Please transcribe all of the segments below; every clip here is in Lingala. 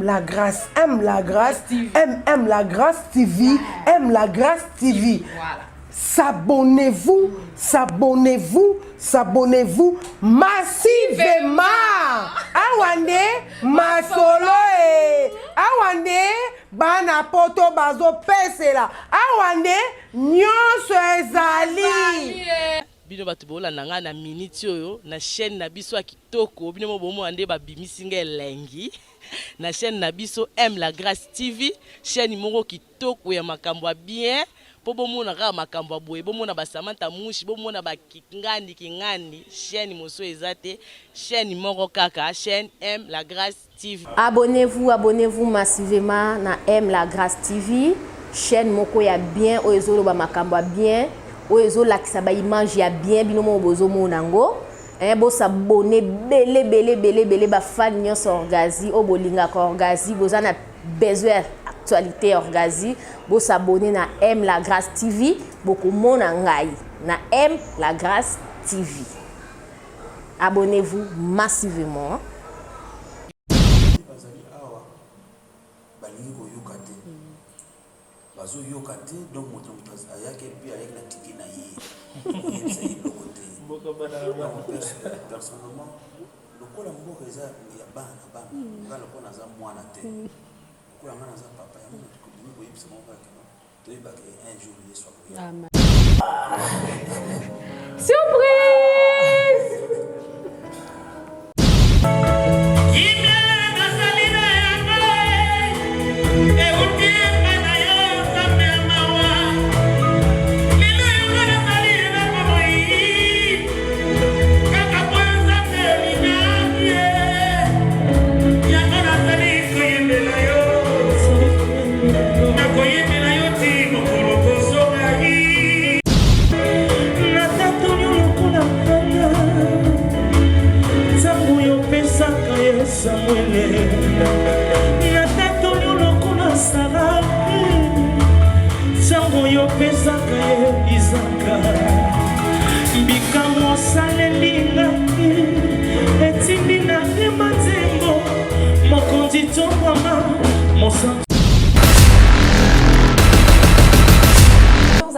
la grâce, aime la grâce, aime la grâce TV, aime la grâce TV. Voilà. S'abonnez-vous, s'abonnez-vous, s'abonnez-vous massivement. Awande masolo awande bana poto bazo pesela awande nyonso ezali. Bino batu bola nanga na minute oyo na chaîne na biso ya kitoko bino mo bomo ande ba bimisinga elengi na chaîne na biso aime la grâce TV chaîne moko kitoko ya makambo bien po bomona ka makambo boye bomona ba Samantha Mushi bomona ba kingandi chaîne moso ezate chaîne moko kaka chaîne aime la grâce TV. Abonnez-vous massivement na aime la grâce TV chaîne moko ya bien oezolo ba makambo bien oezo lakisa ba image ya bien binomo bozo monango bo s'abonner belé ba fan nyonso orgazi o bolinga ko orgazi bozana besoin actualité orgazi bo s'abonner na aime la grâce TV boko mona ngai na aime la grâce TV. Abonnez-vous massivement. Bazo yokate donc moto ayake puis avec la tiki na yi c'est le côté personnellement le kola mboka eza ya bana ngala kona za mwana te ko yanga na za papa ya mwana ko bini ko yipsa mo ba ke to yeba ke un jour yeso ko Surprise!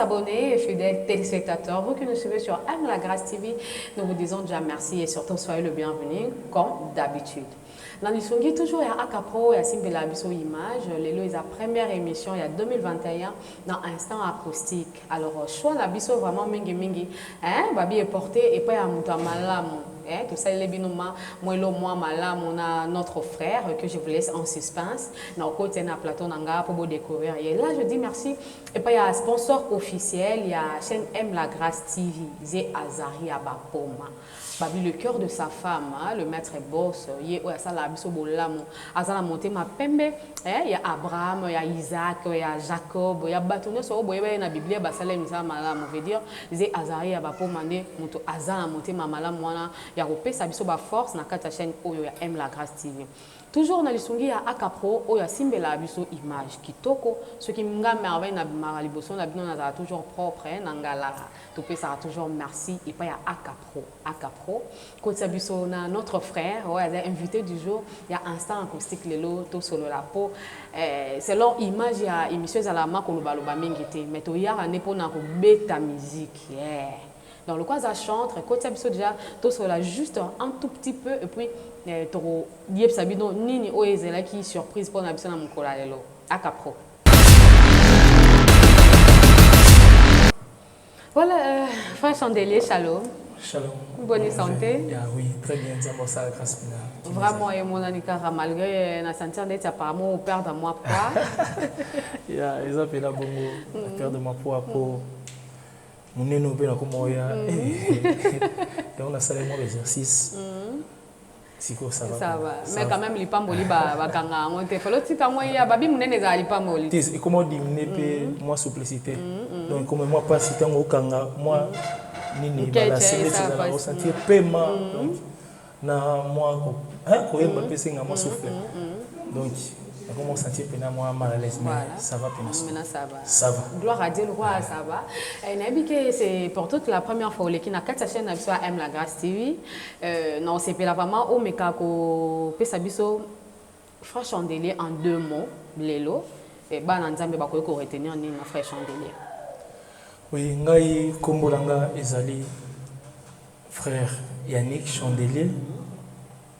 Abonnés et fidèles téléspectateurs, vous qui nous suivez sur Aime la Grâce TV, nous vous disons déjà merci et surtout soyez le bienvenu comme d'habitude. Dans l'Isongi, toujours il y a Akapro, il y a Simbela Biso Image, les lois, la première émission, il y a 2021, dans Instant Acoustique. Alors, choix la Biso vraiment mingi, hein, Babi est porté et pas à Moutamalam. Tout ça, les binoma, moi, malam, on a notre frère que je vous laisse en suspense. Dans le côté, on a Platon Nanga pour vous découvrir. Et là, je dis merci. Et puis, il y a un sponsor officiel, il y a la chaîne Aime la Grâce TV, Zé Azari Abapoma. Babi, le cœur de sa femme, hein, le maître boss, il y a ça la biso bolamo, azala monté ma pembe, il y a Abraham, il y a Isaac, il y a Jacob, il y a bâtonné sur le il y a la Bible, basale misa malam, on veut dire, Zé Azari Abapoma, monto azala monté ma malam, il y a repé sa biso ba force na kata chaîne oyo ya Aime la Grâce TV. Toujours dans l'Isongi ya Akapro oyo Simbela biso image kitoko ce qui m'ga merveille na bimara liboso na bino na toujours propre na ngala to pe ça toujours merci et pas ya Akapro côté biso na notre frère ouais invité du jour il y a Instant Acoustique lelo to solo la peau c'est leur image ya émission za la makoloba loba mingité mais to ya ne pona ko beta musique dans le cas ça chante côté biso déjà to solo juste un tout petit peu et puis toro yeb sabino nini oezela qui surprise pour na biso na mukola lelo Akapro. Voilà frère Chandelier, shalom. Shalom. Bonne santé. Oui, très bien, ça grâce vraiment et mon anikara malgré na sentir d'être apparemment au père de moi poids. Ils appellent la bongo père de moi poids pour mon néno bien comme moi et on a salé mon exercice. Ça va. Mais quand même, les pamboli, bakanga, on te fait l'autre quand il y a babi munene za les pamboli. Et comment diminuer moi simplicité. Donc comme moi pas si tant au kanga, moi nini balancer ça va ressentir paiement. Na moi quand il m'a pensé à moi souffler. Donc comment sentir peine moi mal à l'aise mais ça va peine. Ça va. Gloire à Dieu, le roi ça va. Et nabi que c'est pour toute la première fois qui na quatre chaîne na biso Aime la Grâce TV. Non c'est pas vraiment au meka ko pesa biso Frère Chandelier en 2 mots, Lelo, et Bananzambe Bakoy ko retenir ni na Frère Chandelier. Oui, ngai kombolanga ezali frère Yannick Chandelier.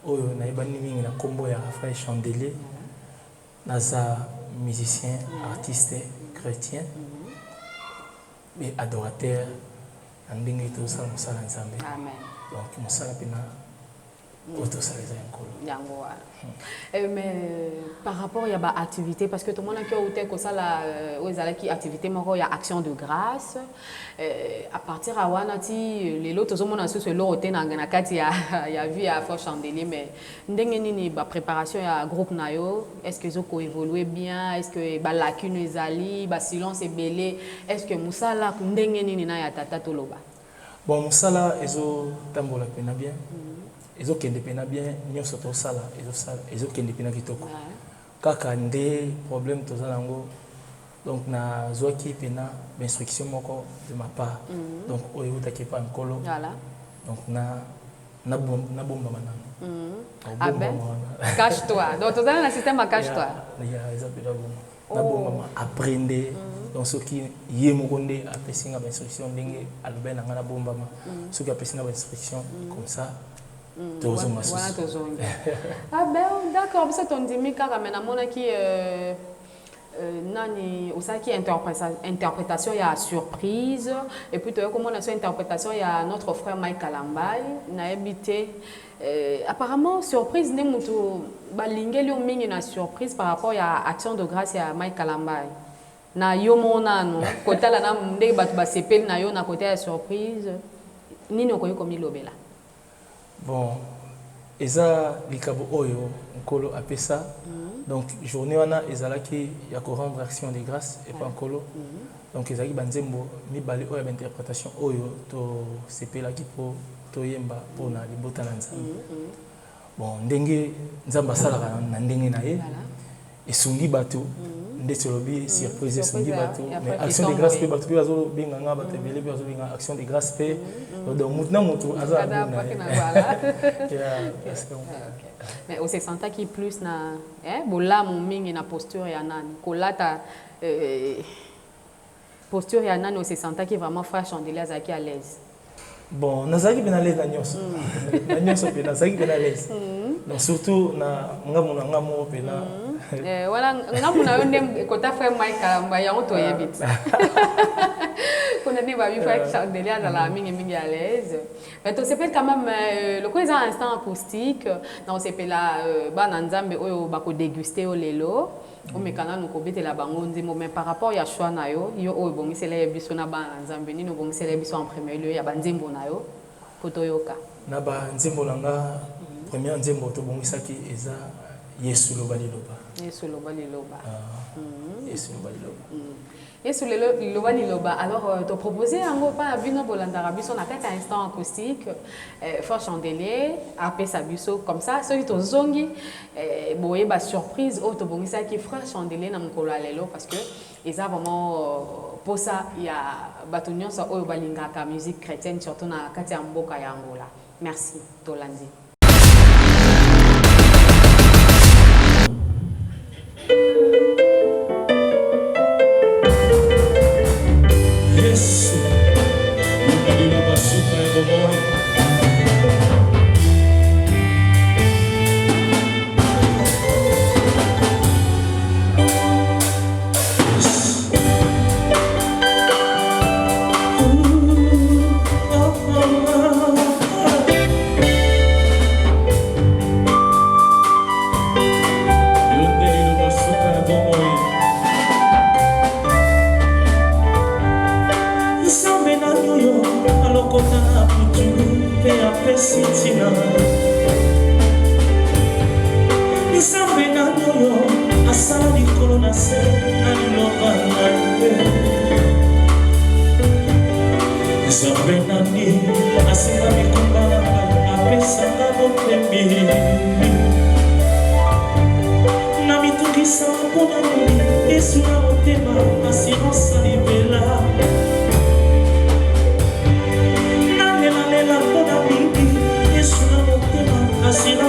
Oyo naibani mingi na kombo ya Frère Chandelier. Naza musicien, artiste, chrétien. Mais adorateur, ndenge to sala musala nzambe. Amen. Donc musala pena auto sala yango. Mais par rapport à ba activité parce que tout le monde a qui ou ko sala qui activité moko ya action de grâce à partir à wanati les lots tout le monde a sur le hôtel na kati ya vie à Frère Chandelier mais ndenge nini ba préparation ya groupe nayo est-ce que zo ko évoluer bien est-ce que ba lacune ezali ba silence ebelé est-ce que musala ndenge nini na ya tata toloba bon musala ezo tambola pena bien ezo kende pena bien nyonso to sala ezo kende pena kitoko kaka nde problème to zango donc na zoaki pena instruction moko de ma part donc oyo utaki pa nkolo voilà donc na bomba manana ah ben cache-toi donc to zana na système cache-toi ya eza pena bomba na bomba apprendre donc ce qui yé mokonde apesinga ba instruction ndenge alobe na ngana bomba ma ce qui apesinga ba instruction comme ça. Ah ben d'accord, parce que ton dimi caramena mona qui nani aussi interprétation il y a surprise et puis tu vois comment on a interprétation il y a notre frère Mike Kalambay na habité apparemment surprise ne mutu balingeli mingi na surprise par rapport à action de grâce à Mike Kalambay na yo mona no kotala na ndenge batu ba sepeli na yo na côté ya surprise nini okoyi komi lobela. Bon, eza likabo oyo nkolo apesa donc journée wana ezalaki ya ko rendre action de grâce et pas nkolo donc ezalaki banzembo mibale oyo ba interprétation oyo to sepelaki po to yemba pona libota na nzambe bon ndenge nzamba salaka na ndenge na ye esungi bato ndetse lobi surprise esungi bato mais action de grâce pe bato pe bazo benga nga bato ebele pe bazo benga action de grâce pe donc mutna mutu aza abuna mais au se senta qui plus na bola mon mingi na posture ya nani kolata posture ya nani au se senta qui vraiment Frère Chandelier azaki à l'aise. Bon, nazaki bien à l'aise na nyonso. Na nyonso pe nazaki bien à l'aise. Donc surtout na ngamo pe na voilà ngamo na yonde kota Frère Mike Kalamba yango to yebit. Qu'on a dit bah Frère Chandelier dans la mingi à l'aise. Mais on s'appelle quand même le quoi un instant acoustique dans on s'appelle la bananzambe oyo bako déguster au lelo. Omekana nukobete la bango ndimo mais par rapport ya choix na yo oyo bongisela yebiso na bananzambe nino bongisela yebiso en premier lieu ya banzembo na yo kotoyoka na ba nzembo nanga premier nzembo to bongisaki eza Yesu loba liloba Yesu loba liloba Yesu loba liloba Yesu loba liloba alors te proposer yango pa bino bolandara biso na kati instant acoustique Frère Chandelier apé sa biso comme ça celui to zongi boye ba surprise auto bongisa ki Frère Chandelier na mukolo lelo parce que eza vraiment pour ça il y a batonyon sa oyo balingaka musique chrétienne surtout na kati ya mboka ya Angola. Merci Tolandi. Yesu loba suka ebomoy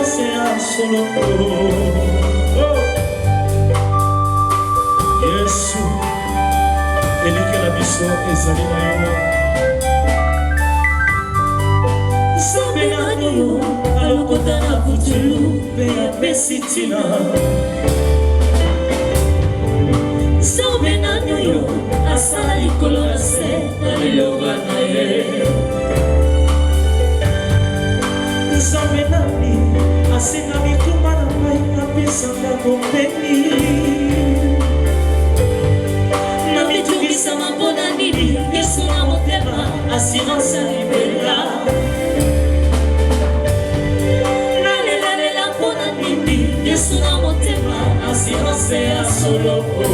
Silence solo biso ezali na yo Nzambe nani yo alokota na putulu mpe apesi ntina Nzambe nani yo asala likolo na se na liloba na ye Nzambe nani asenga mikuma na ngai apesanga kopemi Sama mpona nini Yesu na motema assurance ya libela nalelalela mpona nini Yesu na motema assurance ya soloko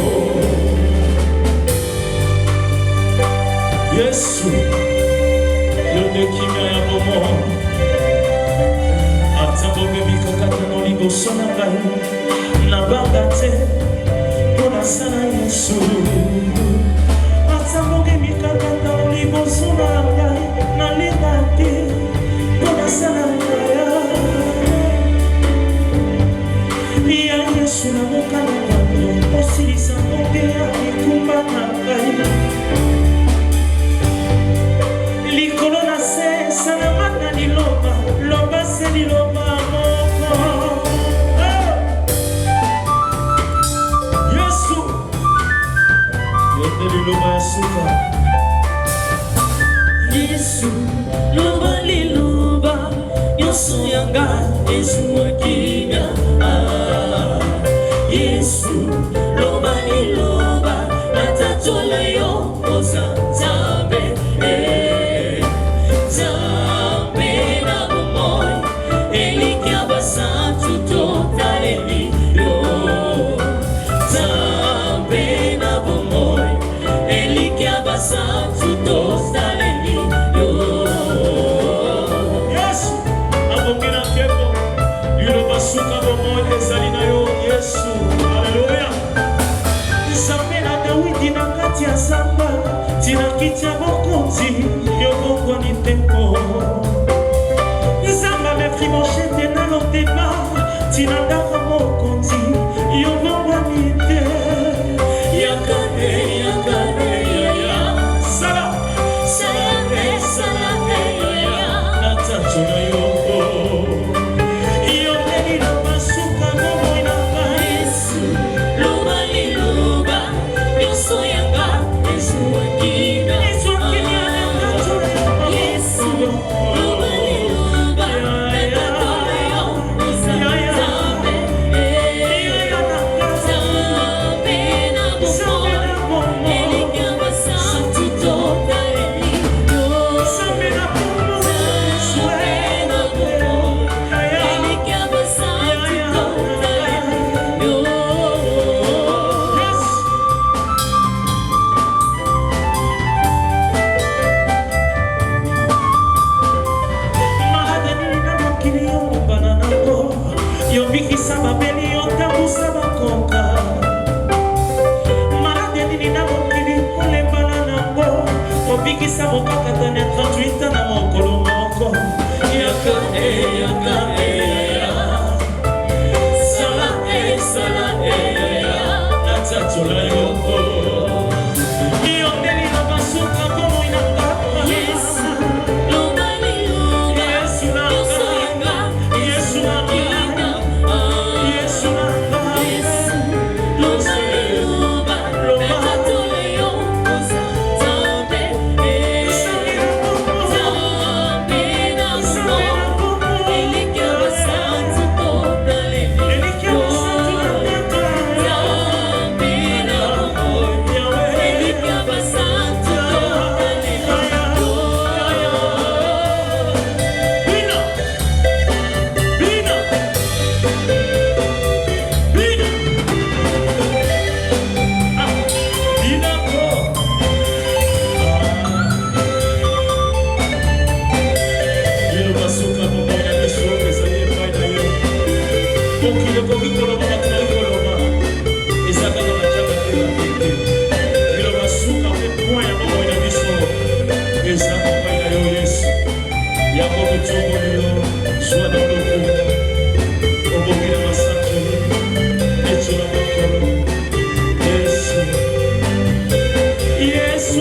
Yesu yo nde kimia ya bomo ata bobemikakatano liboso na ngai nabanga te mpona sana Yesu Samoge mikakata liboso na ngai nalinga te mpona sana ngaya ya Yesu na mokano bato osilisa moke ya mikumba na ngai likolo na se salamaka liloba loba se liloba moko Yesu liloba ya suka Yesu loba liloba nyonso yanga ezwakina Yesu loba liloba natatola yo oza Nzambe Nzambe na bomoi elikia basantu totaleli yo Nzambe na bomoi elikia basantu totaleli yo Yesu abongela kebo yulo basuka bomoi ezali na yo Yesu haleluya Nzambe na Dawidi na kati ya zamba tina kiti ya bokonzi yo bongwani tempo Nzambe amefrimoshete na lotema tina ndaka mokonzi yo bongwani te yakane yakane sala sala sala natatu na yo yo neni na masuka bomoi na Yesu loba liloba nyonso yanga ezwakina Yesu loba liloba natatola yo oza Nzambe Nzambe na bomoi elikia basantu totaleli yo Nzambe na bomoi elikia basantu totaleli yo Maradani na mokili yo mobana nango yobikisa babeli yotambusa bakonka malade nini na mokili olembana nango obikisa mokakatana 38 na mokolo moko yaka sala natatola yo yondeli na basuka bomoi na ngapa Yesu loba liloba nyonso yanga ezwakina Yesu loba liloba natatola yo oza Nzambe Nzambe na bomoi elikia basantu totaleli yo Nzambe na bomoi elikia basantu totaleli yo Bina ko Yelo basuka bomoi na biso ezali epai na yo mokili ekoki koloba bato koloba ezaka na batiaka te bapete yelo basuka mpe point ya bomoi na biso eza epai na yo Yesu yango totomoli yo zwa na lokumu obongela masakoli ecola makolo Yesu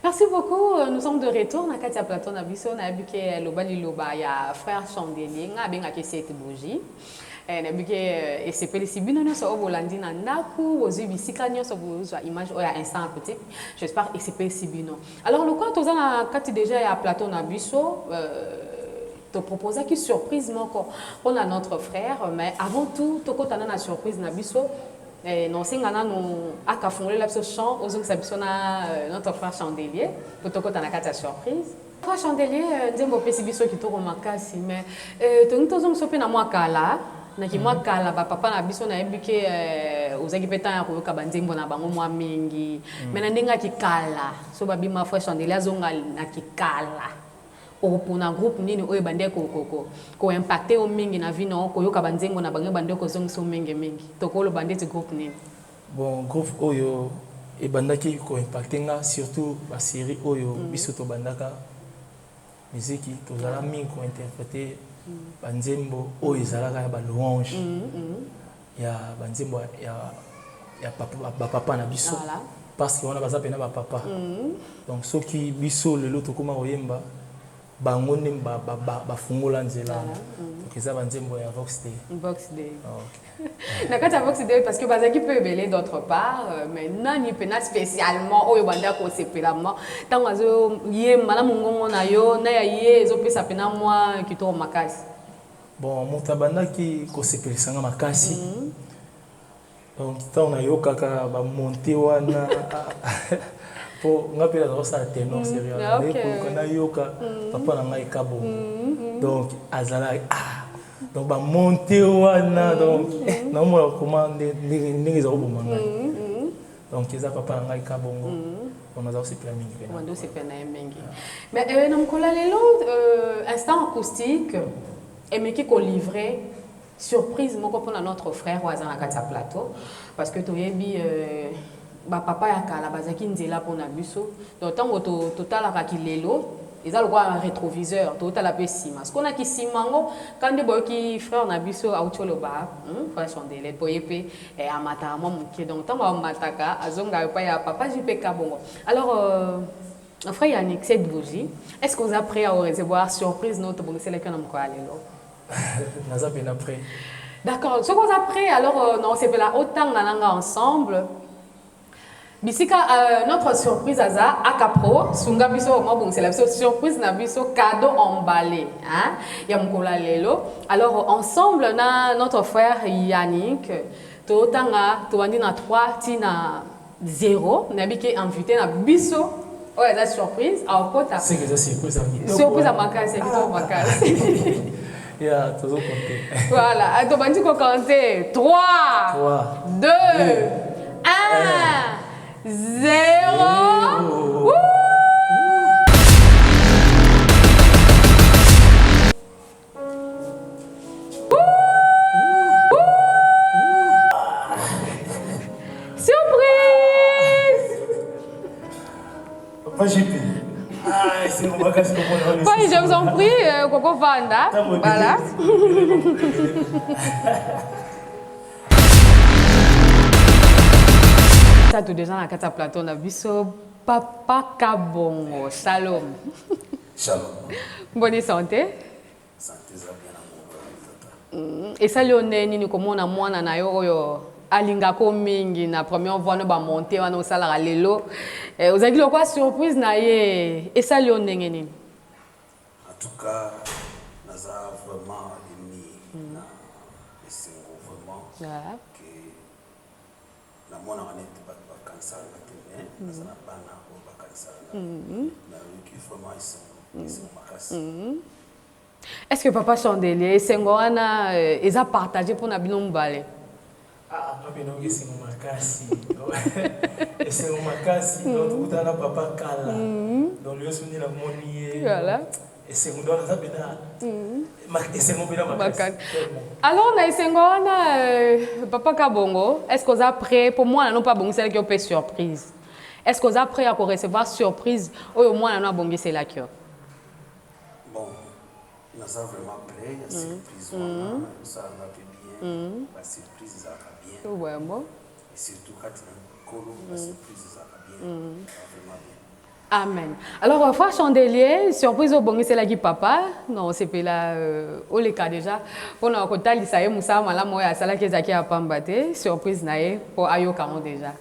Merci beaucoup. Nous sommes de retour dans Katia Platon Nabiso. Na biké loba liloba ya frère Chandelier nga benga ke cette bougie. Na biké et c'est pelisibi no so obolandi na ndaku ozu bisika nyoso bozwa image oya instant petit. J'espère et c'est pelisibi no. Alors le quoi toza na kati déjà ya Platon Nabiso te proposer qui surprise moko on a notre frère mais avant tout to kotana na surprise Nabiso. Non, c'est ngana no akafungole la chant aux autres sabisona notre frère Chandelier pour toko tanakata surprise. Frère Chandelier ndembo pesi biso kitoko makasi mais to ntozo msope na mwakala na ki mwakala ba papa na biso na ebike ozaki peta ya ko ka bandembo na bango mwa mingi mais na ndenga kikala so babima frère Chandelier azonga na kikala. Pour un groupe nini oyo bande ko impacter o mingi na vie non ko yoka banzengo na bango bande ko zongso mingi to ko lo bande te groupe nini bon groupe oyo e bandaki ko impacter nga surtout ba série oyo biso to bandaka musique to zala mingi ko interpréter banzembo oyo ezalaka ya ba louange ya banzembo ya papa na biso parce que on a baza pena ba papa donc ceux qui biso lelo to koma oyemba bango ne ba fungola nzela donc eza banzembo ya Vox Day. Na kata Vox Day parce que bazaki peut belé d'autre part mais nani pena spécialement oyo banda ko sepelama tango azo yemba na mongongo na yo na ya ye ezo pesa pena moi kitoko makasi bon motabanda ki ko sepelisanga makasi donc tant na yo kaka ba monter wana pour nga pela za sa tenor sérieux ko na yoka papa na ngai kabo donc azala donc ba monter wana donc na mo commande ndenge za obomanga donc eza papa na ngai kabongo on a aussi plein mingi on a aussi plein mingi mais na mkola lelo instant acoustique et mais qui ko livrer surprise moko pour notre frère Wazana Katia Plateau parce que toyebi ba papa ya kala bazaki nzela pona biso donc tango totalaka kilelo eza lokwa un rétroviseur totala pe sima ce qu'on a ki simango quand de boki frère na biso autolo ba frère Chandelier boyepe et amata mo muke donc tango amataka azonga pa ya papa JP Kabongo alors frère Yannick cette bougie est-ce qu'on a prêt à recevoir surprise notre bon c'est le cas namko alelo naza pena prêt d'accord ce qu'on a prêt alors non c'est là autant nanga ensemble. Bisika notre surprise aza akapro sunga biso mo bon c'est la surprise na biso cadeau emballé hein ya mkola lelo alors ensemble na notre frère Yannick to tanga to wandi na 3 tina 0 na biki invité na biso oh eza surprise au kota c'est que ça surprise à makasi kito makasi ya tozo compter voilà to bandi ko compter 3 2 1 0. Surprise! Pas JP. C'est mon bagage que moi. Je vous en prie, Coco Vanda. Voilà. Ça tout déjà dans Katia Platon na biso papa Kabongo shalom. Shalom. Bonne santé. Santé za bien amour. Et ça lionné ni komona mwana na yo oyo alinga ko mingi na première fois no ba monter wana osala lelo. Ozaki lokwa surprise na ye. Et ça lionné ngeni. En tout cas, naza vraiment ennemi na esengo vraiment que na mona net ba cancer na tene na sana bana ko ba cancer na qui vraiment esengo makasi. Est-ce que papa Chandelier esengo wana eza partagé pour na bino mbale? Ah, papi no esengo makasi. Esengo makasi donc utana papa kala. Donc lui aussi la monier. Voilà. Esengo donc ça bena. Esengo bena makasi. Alors na esengo wana papa Kabongo, est-ce que vous êtes prêt pour moi non pas bongo c'est là qui opé surprise? Est-ce que vous êtes prêt à recevoir surprise ou au moins non bongo c'est là qui bon, nous sommes vraiment prêts, il y a surprise ça va bien, la surprise ça va bien. Ouais, bon. Et surtout quand la surprise ça va bien, vraiment bien. Amen. Alors, fois Chandelier, surprise au bongo c'est là qui papa. Non, c'est pas là au les cas déjà. Pour nous côté l'Isaïe Moussa mala moya sala qui zaki a pambate, surprise nae pour ayo kamo déjà.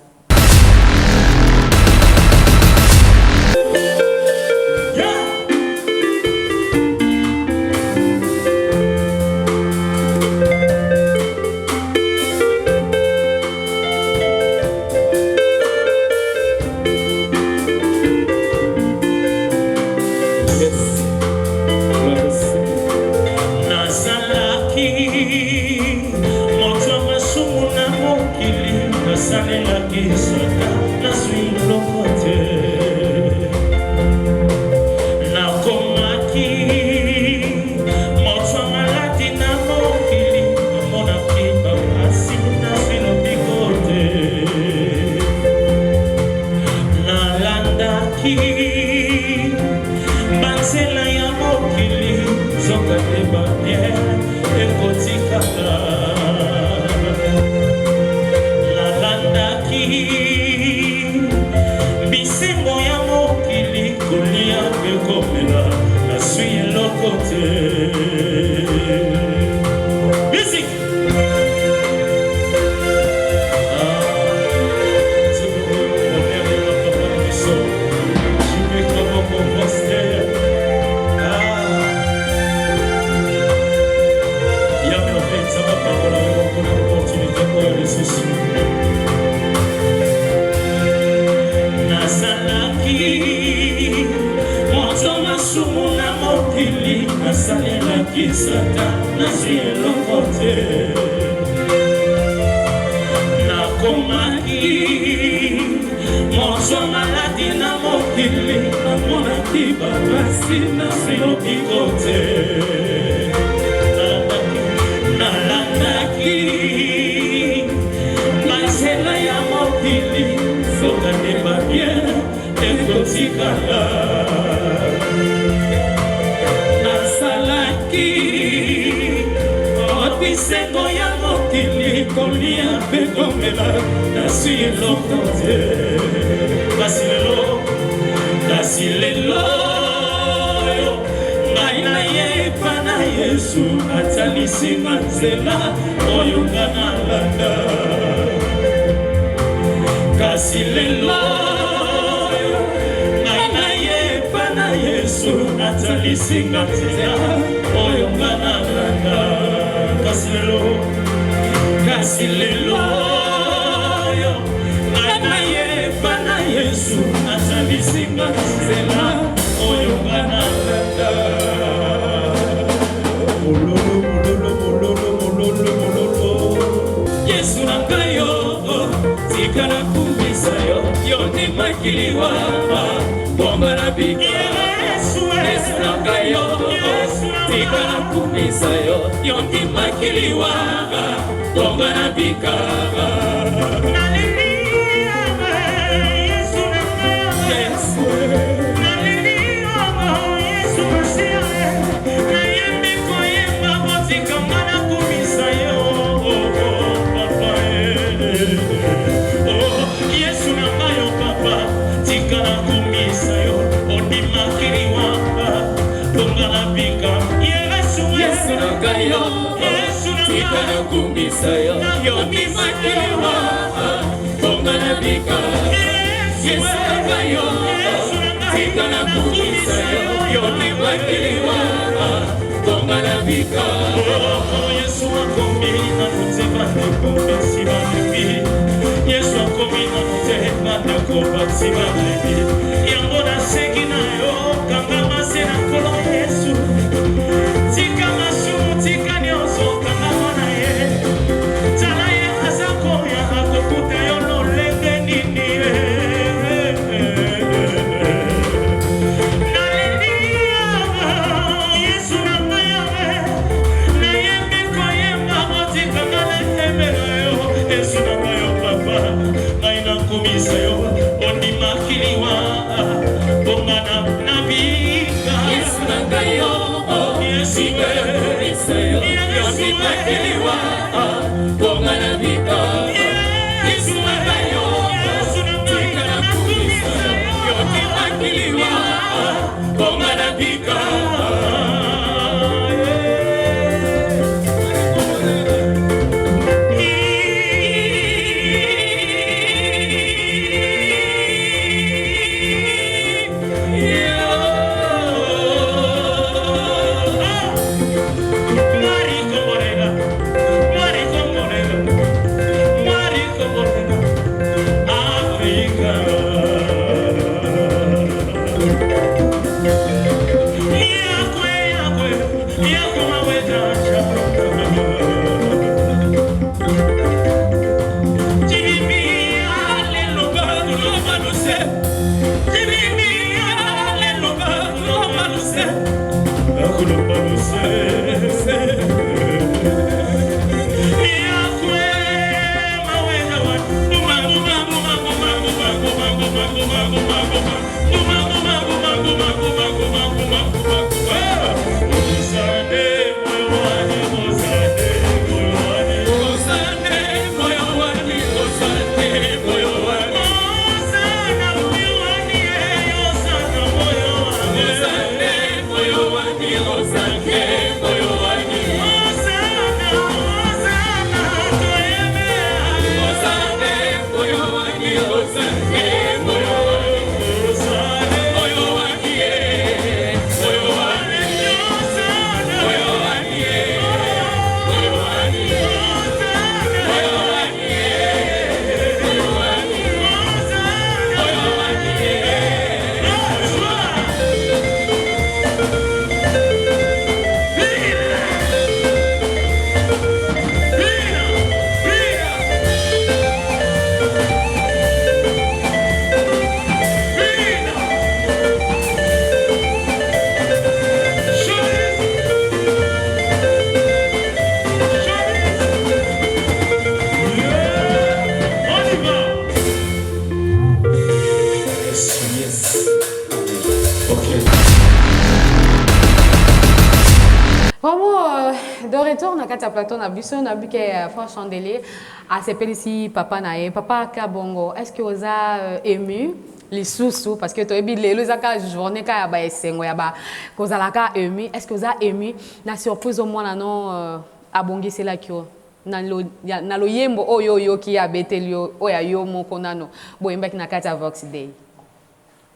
De retour na kati ya plateau na biso na bike Frère Chandelier a sepelisi papa na ye papa Kabongo est-ce que oza ému les sous parce que toyebi lelo zaka journée ka ya ba esengo ya ba kozalaka ému est-ce que oza ému na surprise au mwana non abongisela kyo na lo yembo oyo yoki ya betelio oya yo moko nano boyembaki na kati ya Vox Day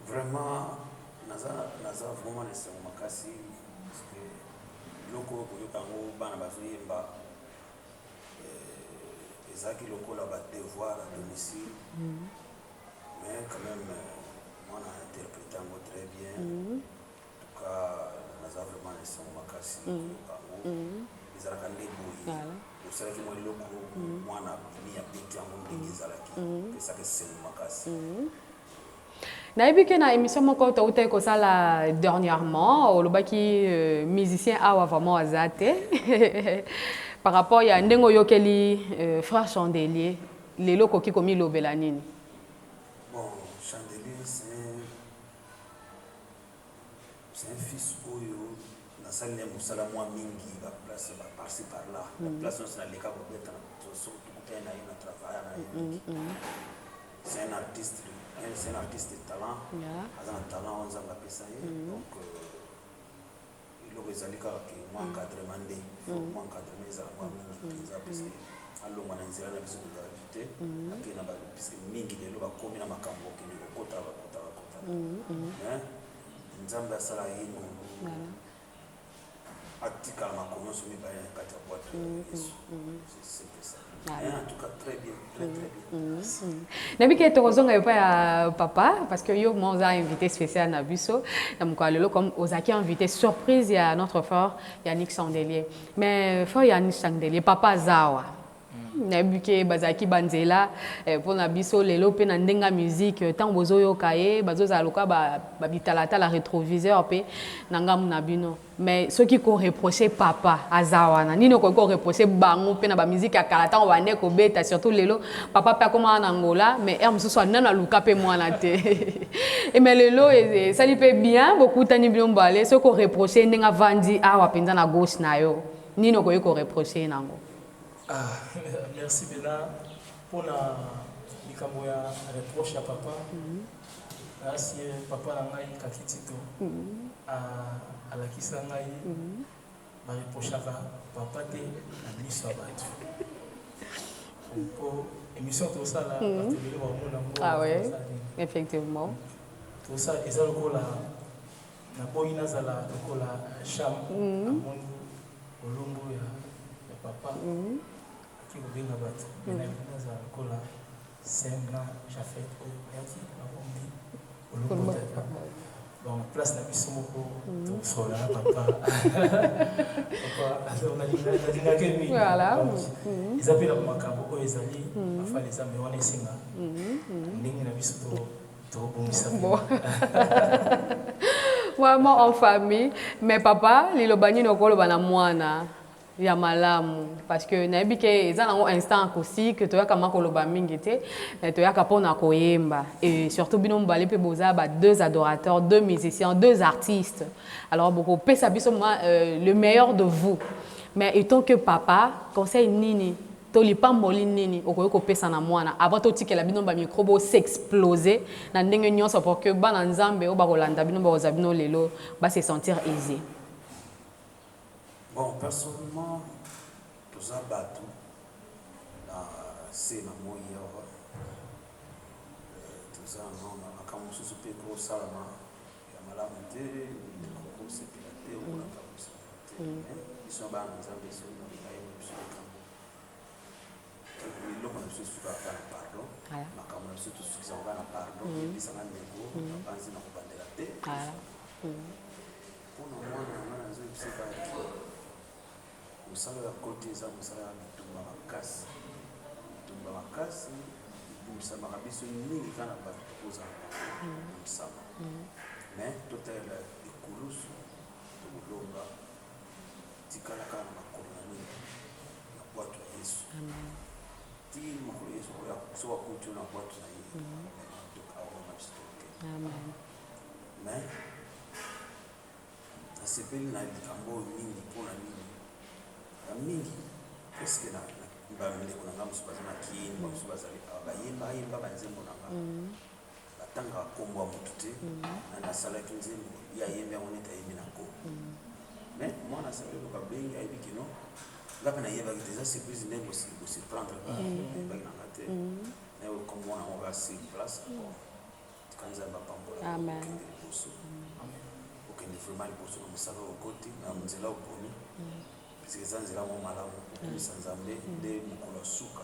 vraiment naza vraiment esengo makasi loko koyokango bana bazoyemba ezaki lokola ba devoir à domicile mais quand même moi on a interprété en très bien en tout cas naza vraiment esengo makasi koyokango ezalaka nde boye osalaki mwa eloko mwana bimi ya beti yango ndenge ezalaki pesaka esengo makasi. Nayebi ke na émission moko touta kosala dernièrement olobaki musicien awa vraiment azate par rapport ya ndengo yokeli Frère Chandelier lelo koki komi lobela nini. Bon, Chandelier c'est un fils oyo nasali ne musala mwa mingi ba place ba par-ci par-là la place on na leka ko beta so tukuta na yo na travail na c'est un artiste de talent, un talent on a pesa donc il aurait zali ka ke moi encadrement de moi encadrement za moi mingi za pesa allo mwana nzira na biso de réalité akena ba puisque mingi de lo ba komi na makambo ke ni kota nzamba sala yingo atika makono sur mes bains quand tu bois c'est ça. En tout cas très bien, très bien. Nabi ke tokozonga yo pa ya papa parce que yo moi a invité spécial na biso na mkwalelo comme ozaki invité surprise ya notre frère Yannick Sandelier. Mais frère Yannick Sandelier papa zawa. Nabi ke bazaki banzela pour na biso lelo pe na ndenga musique tant bozo yo kaye bazo zaloka ba bitalata la rétroviseur pe nangam na bino. Mais ce qui ko reprocher papa azawana nino ko reprocher bango pe na ba musique akala tant ba ndeko beta surtout lelo papa pe comme en Angola mais er muso so nana luka pe mwana te et mais lelo ça lui fait bien beaucoup tani bilombale ce ko reprocher ndenga vandi awa penza na gauche na yo nino ko reprocher nango. Ah, merci Bena pour la likambo ya reproche à papa. Si papa na ngai kakitito à la kisa ngai ba reproche papa te na miso abatu. Pour émission tout ça là bateli ba mona ngo. Ah ouais. Effectivement. Tout ça ezalo kola na boina zala kola sham amoni olombo ya papa. Qui vous bien abattu, mais la vie dans un cola, c'est un chafet au petit, on dit, bon, place n'a plus son mot pour sola, papa, on a dit que lui, voilà, ils appellent la macabo, ils allaient, enfin les amis, on est singa, on n'a plus trop bon, ça. Vraiment en famille, mais papa, les bani no kolo bana mwana. Ya malamu parce que nayebi ke eza nango instant aussi que toyaka makoloba mingi te toyaka pona koyemba et surtout bino mbale pe boza ba deux adorateurs, deux musiciens, deux artistes. Alors beaucoup pesa biso le meilleur de vous. Mais étant que papa conseil nini tolipa mboli nini okoyo ko pesa na mwana avant to tikela bino ba microbo s'exploser na ndenge nyonso pour que bana nzambe o ba kolanda bino ba ozabino lelo ba se sentir aisé. Bon, personnellement, tout ça battu, c'est ma moyen. Tout ça, non, quand on se soupait gros salama, il y a malamité, il y a gros sépilaté, on a pas sépilaté. Ils sont bas, nous avons besoin de nous faire une petite cambo. Là, on a besoin de faire un pardon. Ma cambo, on a besoin de faire un pardon. Et puis, ça m'a mis gros, on a pensé dans le bas de la tête. Pour nous, on a besoin de faire un pardon. Musala ya côté za musala ya bitumba makasi musala kabiso mingi kana ba kuza musala mais total ikulusu tulonga tikala kana makona ni na watu wa Yesu ti mko Yesu ya kusoa kutu na watu na yeye toka au mabstoke amen mais asepeli na likambo mingi pona nini mingi parce que na mbamile kuna ngamu subazana kiini kwa subazali bayimba banzembo nanga batanga kombo mutu te na sala tunzembo ya yembe oneta yembe nako mais moi na sala ko bengi ayibi kino ngapa na yeba kiteza surprise ndenge aussi prendre ba nanga te na yo comme on va sur place kanza ba pambola amen okende vraiment liboso na musala okoti na mzela oponi parce que zanzira mo malamu kusanzambe nde mukolo suka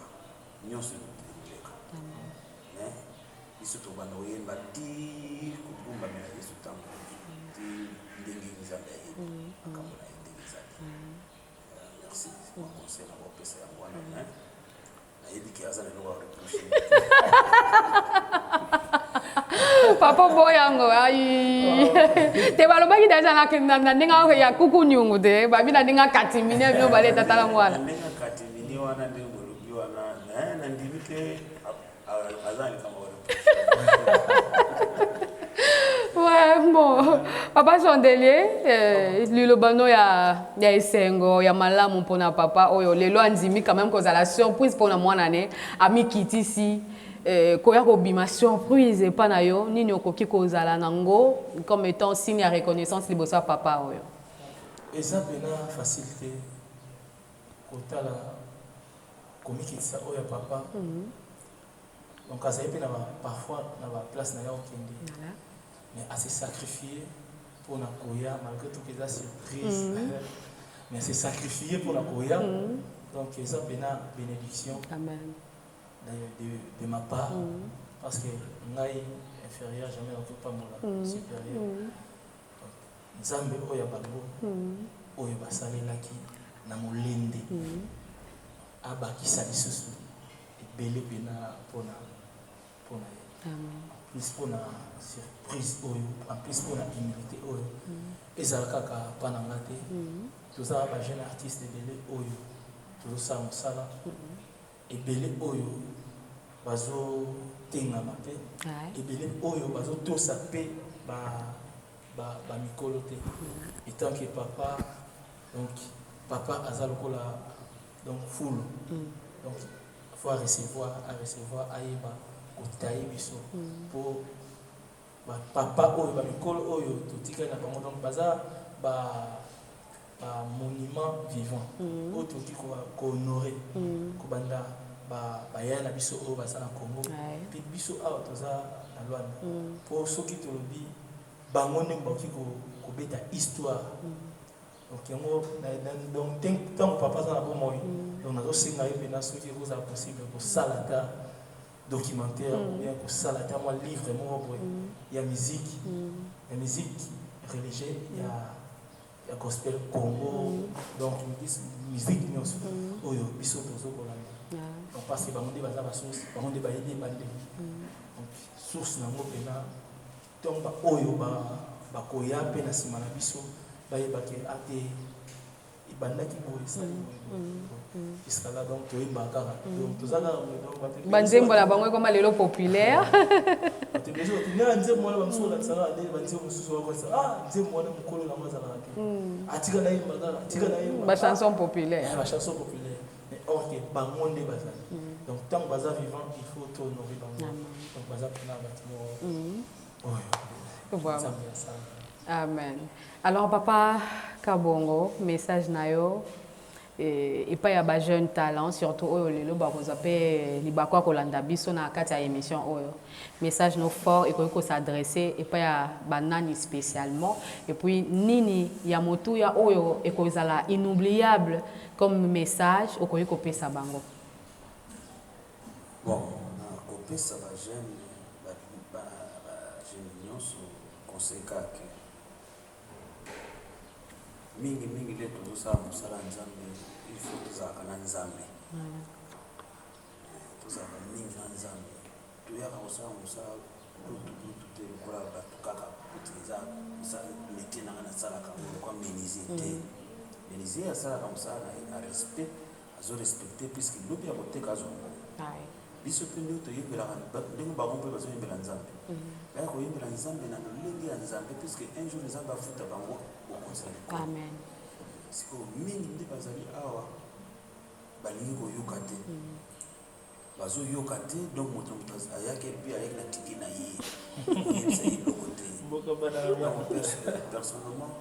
nyonso tuleka mais iso to bana oyemba ti kubumba mena Yesu tango ti ndenge nzambe akamona ndenge zaki merci pour conseil na bopesa ya mwana na yebi ki azana no reproche papa boyango ai te balobaki deja na ndinga ya kuku nyungu te babi na ndinga katimine bino bale tatala mwana ndinga katimine wana nde bolobi wana na ndimike azali kama ouais bon papa Sandelier lilobano ya esengo ya malamu mpona papa oyo lelo andimi quand même kozala surprise mpona mwana ne amikitisi koya kobima surprise epa na yo nini okoki kozala nango comme étant signe ya reconnaissance liboso ya papa oyo eza pena facilité kotala komikitisa oyo ya papa donc azali mpe parfois na baplace na ye okende mais assez sacrifié mpona koya malgré tout eza surprise mais c'est sacrifié pour la Koya. Donc, ça c'est une bénédiction. Amen. De ma part, parce que ngai inférieur jamais on peut pas mon supérieur. Nzambe oya bango oyo basalelaki na molende abakisa lisusu ebele pena pona plus pona surprise oyo en plus pona humilité oyo ezala kaka pana nga te tozala ba jeune artiste ebele oyo tozosala mosala ebele oyo bazotengama mpe ebele oyo bazotosa mpe bamikolo te etant que papa donc papa aza lokola donc fulu donc faut recevoir ayeba kotaye biso mpo papa oyo bamikolo oyo totikali na bango donc baza monument vivant oyo toki kohonore kobanda baya na biso oyo baza na Congo mpe biso awa toza na Luanda mpo soki tolobi bango ndenge bakoki kobeta histoire donc yango donc ntango papa aza na bomoi donc nazosenga ye mpena soki ekozala possible kosala ata documentaire ou bien kosala ata mwa livre moko boye ya musique religieux ya gospel Congo donc musique nyonso oyo biso tozokolanda donc parce que bango nde baza basource bango nde bayede bande donc source nango mpena ntongo oyo bakoya mpe na nsima na biso bayebaki ate ebandaki boye esali jusqu'à là donc toyeba kaka donc toza kaka banzembo na bango ekoma lelo populaire nga nzembo wana bamosusu olakisaka nde banzembo mosusu wakosa nzembo wana mokolo nango azalaka te atika nayemba kaka atika nayemba bachanson populaire bachanson populaire mais or ke bango nde bazali donc ntango baza vivant il faut tohonore bango donc baza mpena batimo oyo amen. Alors papa Kabongo, message nayo et pas ya ba jeune talent surtout oyo lelo ba kozape libakwa kolanda biso na kati ya émission oyo. Message no fort et ko s'adresser et pas ya banani spécialement et puis nini ya motu ya oyo et ko zala inoubliable comme message au ko pesa bango. Bon, ko pesa ba jeune conseil kake mingi le tozosala mosala ya nzambe il faut tozalaka na nzambe tozalaka mingi na nzambe toyaka kosala mosala lutu te lokola bato kaka kuti eza métier nanga nasalaka lokwa ménisier te ménisier asalaka mosala na ye na respect azorespecte puisque lobi ya koteka azongo biso mpe nde toyembelaka ndenge bango mpe bazoyembela nzambe baya koyembela nzambe na lolenge ya nzambe puisque un jour nzambe afuta bango bokonzala sikoyo mingi nde bazali awa balingi koyoka te bazoyoka te donc moto ayaki epi ayaki na tiki na ye oyebisa ye eloko te personnellement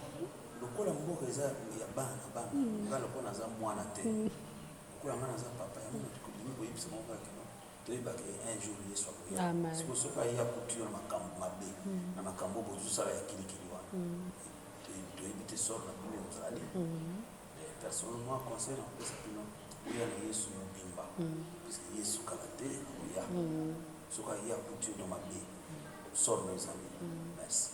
lokola mboka eza ya bana na bana nga lokola naza mwana te lokola nga naza papa yango nakolingi koyebisa moko kaka toyebaka un jour yesu akoya siko soki aya kutu na makambo mabe na makambo bozosala ya kilikili wana toyebi te sor na bino ozali personnellement conseil na kopesa bino oya na yesu mobimba puisque yesu kaka te oya soki aya kutu na mabe sor na ezali merci.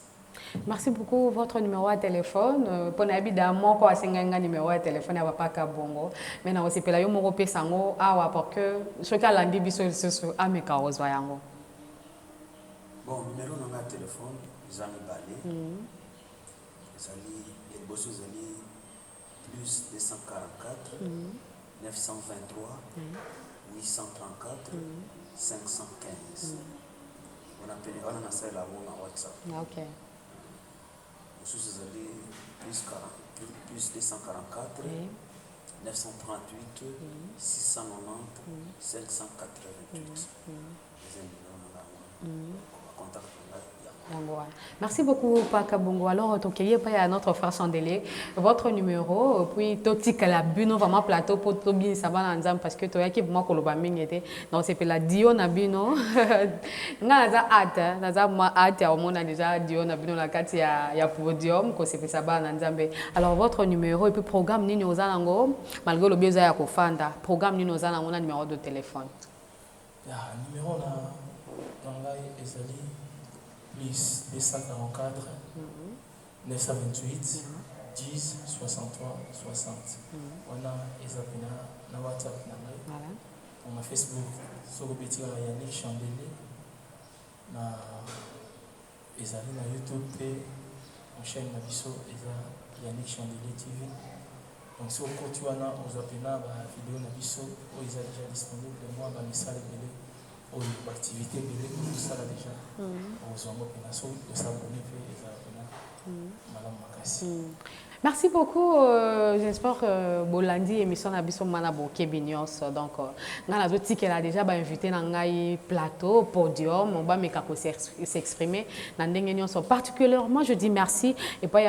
Merci beaucoup. Votre numéro de téléphone, pour évidemment quoi c'est un numéro de téléphone à Papa Kabongo. Maintenant aussi pela yo mo pe sango awa parce que ce qu'a landi biso sur ameka ozwayango. Bon, numéro de téléphone, zami balé. Zali et bosso zali plus 244 923 834 515. On appelle on a ça là on a WhatsApp. OK. Sous plus 244 938 690 588. Contact Merci beaucoup, Paka Bongo. Alors, donc, il y a notre frère Chandelier, votre numéro, puis Toti Kalabino, vraiment plateau pour Tobi, ça va dans parce que tu as qui moi Kolobaming était. Donc, c'est pour la Dio Nabino. Naza hâte, Naza moi hâte, on a déjà Dio Nabino la carte, il y a podium, que c'est pour ça va dans Zambé. Alors, votre numéro, et puis programme Nino Zanango, malgré le biais de Kofanda, programme Nino Zanango, on a numéro de téléphone. Numéro dans la Ezali. Plus 244 928 10 63 60. On a na WhatsApp, on a Facebook, sur le petit Yannick Chandelier, na Ezali na YouTube et on chaîne na biso Yannick Chandelier TV. Donc sur le côté on a vidéo na biso où ils sont déjà disponibles. Moi ma message l'activité tout ça là déjà merci beaucoup. J'espère que Bolandi émission na biso manabo Kebinyos donc na la autre qui a déjà invité dans ngai plateau podium on va me s'exprimer dans ndenge particulièrement je dis merci et puis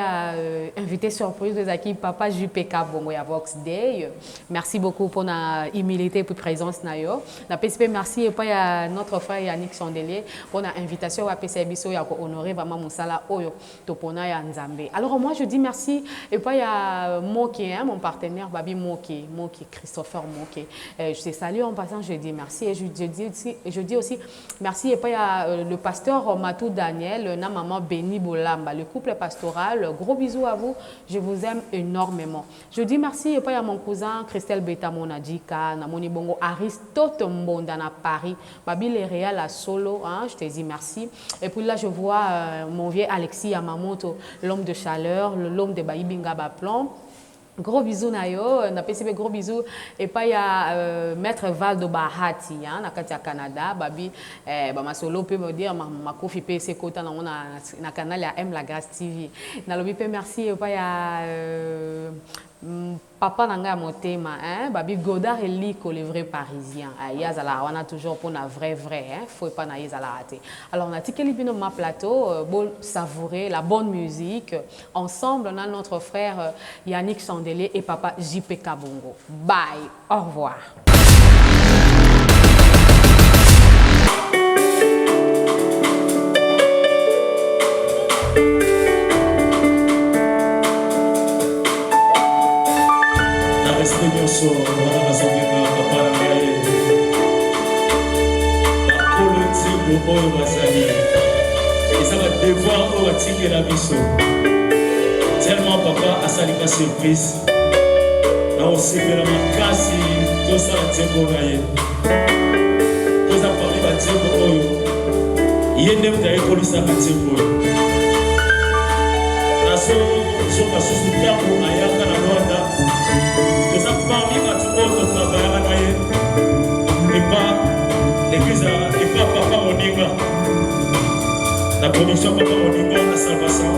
invité surprise des équipes papa JPK Bongo ya Vox Day merci beaucoup pour na humilité pour présence na yo na PCP merci et puis notre frère Yannick Chandelier pour na invitation à PCP biso ya ko honorer vraiment musala oyo topona ya Nzambe. Alors moi je dis merci. Et puis il y a Moki, mon partenaire Babi Moki, Christopher Moki. Je te salue en passant, je dis merci et je dis aussi merci. Et puis il y a le pasteur Matou Daniel, na maman Béni Bolamba, le couple pastoral. Gros bisous à vous, je vous aime énormément. Je dis merci et puis il y a mon cousin Christelle Betamona Djika, na moni bongo Aristote Mbonda na Paris, Babi les Réal à Solo, hein, je te dis merci. Et puis là je vois mon vieux Alexis Yamamoto, l'homme de chaleur, l'homme de Baïbi Plan. Gros bisous Nayo, na PCB gros bisous et pas il y a maître Valdo Bahati hein na Katia Canada babi ba masolo peut me dire ma kofi PC kota na canal ya M la Grâce TV na lobi pe merci et pas il y a papa nanga motema hein babi Godard et Lico les vrais parisiens yazala on a toujours pour na vrai hein faut pas na yazala rater alors on a tikeli bino ma plateau bon savourer la bonne musique ensemble on a notre frère Yannick Chandelier et papa JPK Bongo bye au revoir. nyonso wana bazongeka papa na ngai bakolo nzembo oyo bazali eza badevoir oyo batikela biso tellement papa asalika surprise na osepela makasi tosala nzembo na ye toza parmi banzembo oyo ye nde moto ayekolisaka nzembo oyo nazoka susu ntango ayaka na lwanda toza parmi bato oyo totravaillaka na ye epa l'église epa papa moninga na production papa moninga na salvation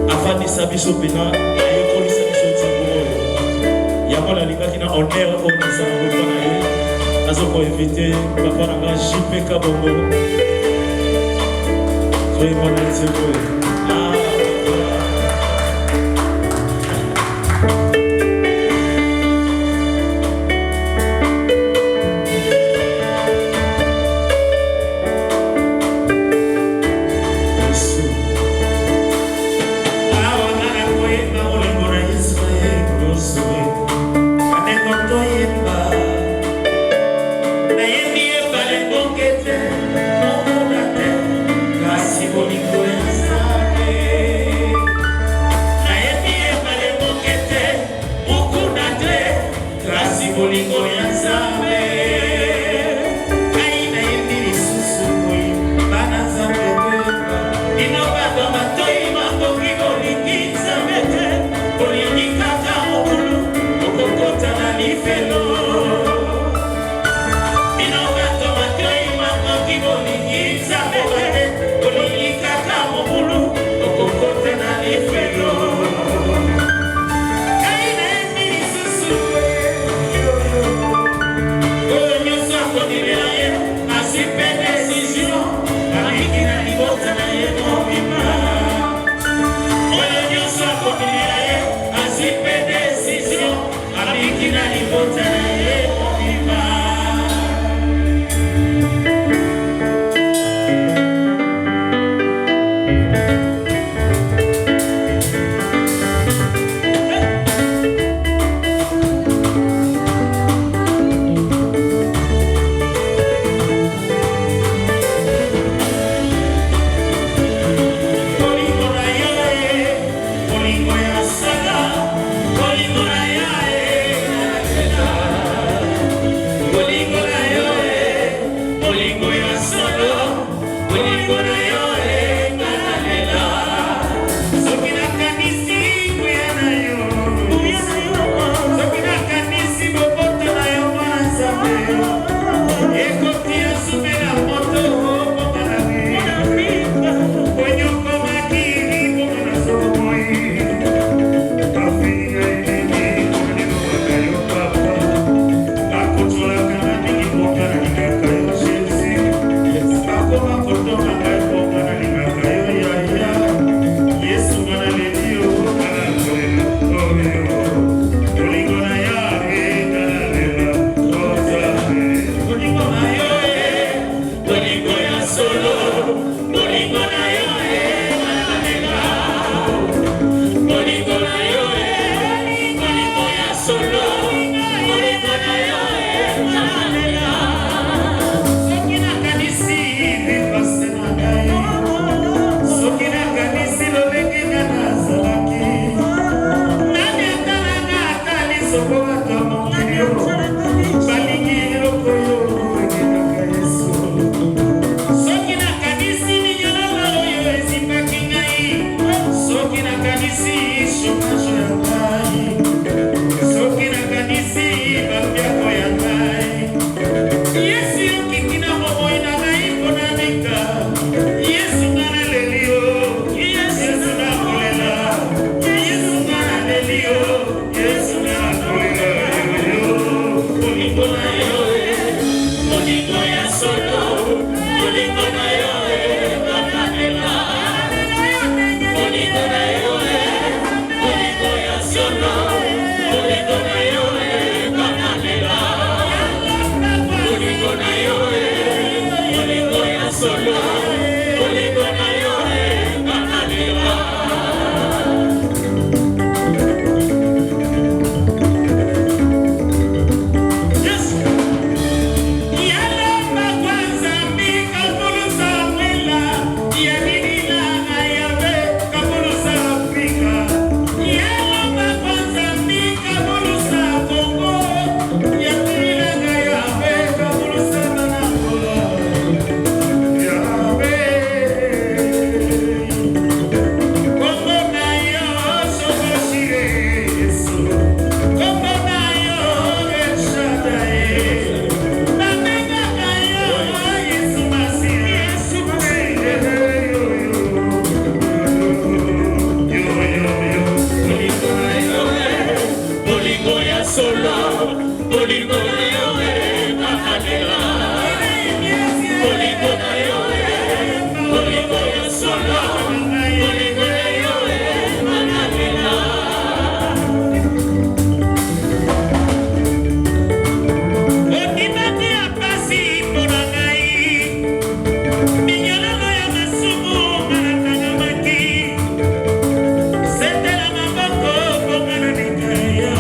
afandisa biso mpena ayekolisa biso nzembo oyo yango nalingaki na honneur oyo nazala kopa na ye nazokoinvite papa na nga JPK Bongo zoyeba na nzembo oyo bolingo na yo nalela bolingo na yo bolingo ya solo bolingo na yo nalela okimaki ya pasi mpona ngai minyololo ya masumu nganakangamaki setela maboko bongana nikaya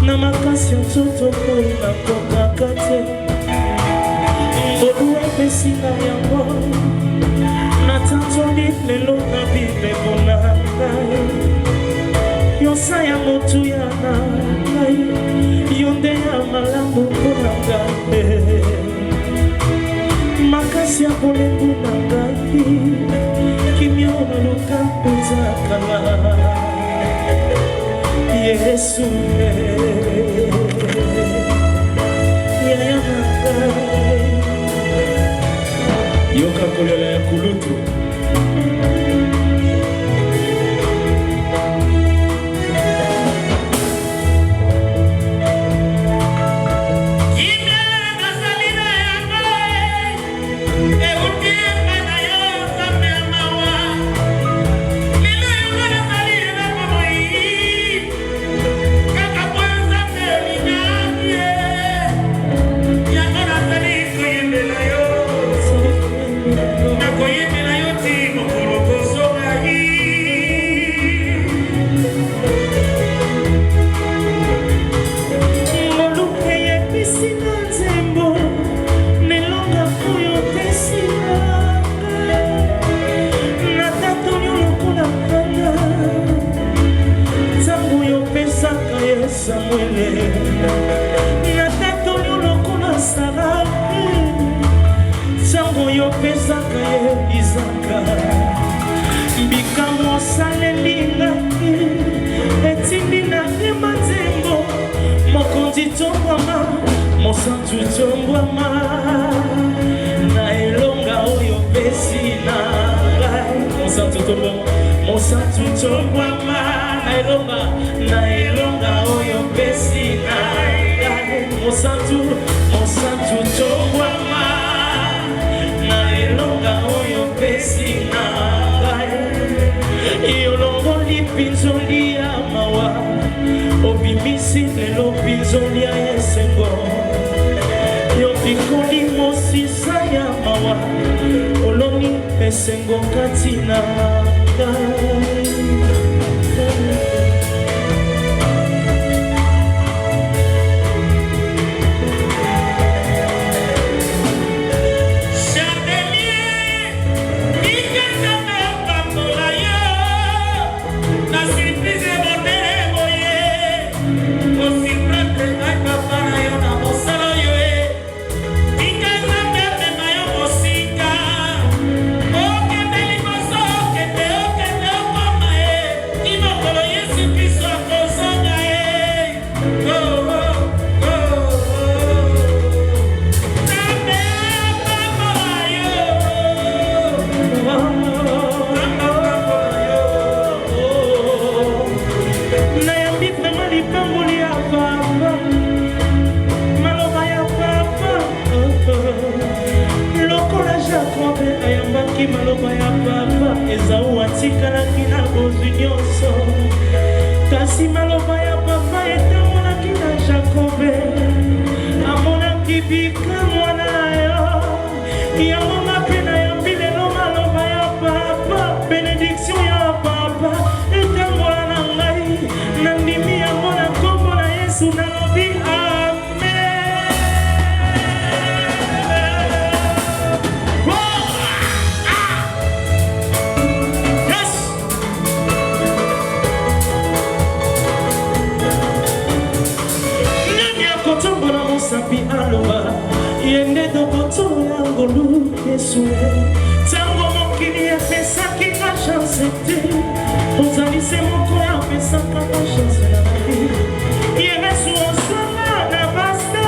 na makasi nzoto oyo nakokaka te mbodu epesinga yango natatoli lelo na bilebo na ngai yosa ya motuya na ngai yo nde ya malamu mpona ngai makasi ya bolengo na ngai kimio naluka mpenza kala Yesu yaya nakai yoka kolela ya kulutu Sengo katina Thank you. Jacob ayambaki maloba ya papa Esau atikalaki na bozwi nyonso kasi maloba ya papa etamonaki na Jacob amonaki bika mwana yo yango mape na yambi lelo maloba ya papa benediction ya papa etambola na ngai nandimi yango na kombo na Yesu nalobi sapi aloba yende dokoto yango lu Yesu tango mokili apesaki nga chance te ozali se moko apesaka nga chance na vie yesu osala na base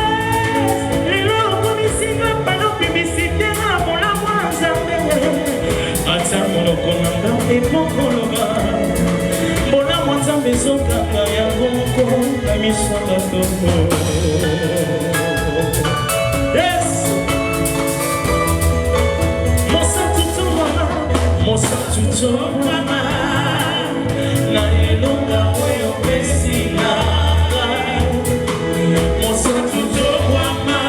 lelo okomisinga pano publicité na bolamu ya Nzambe ata monoko na nga ekokoloba bolamu ya Nzambe ezokanga yango moko na miso ya bato Mosa tuto mama na elonga oyo pesina Mosa tuto mama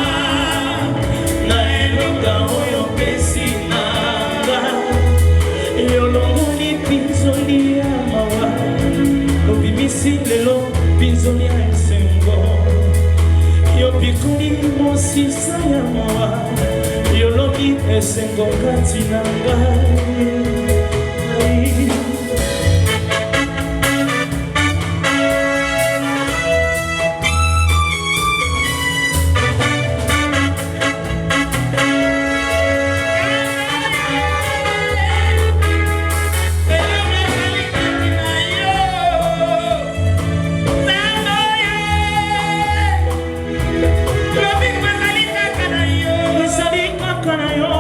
na elonga oyo pesina Yolongo ni pinzoli ya mawa Obimisi lelo pinzoli ya esengo Yopikuli mosisa ya mawa Yoloki esengo kati na ngai Kana yo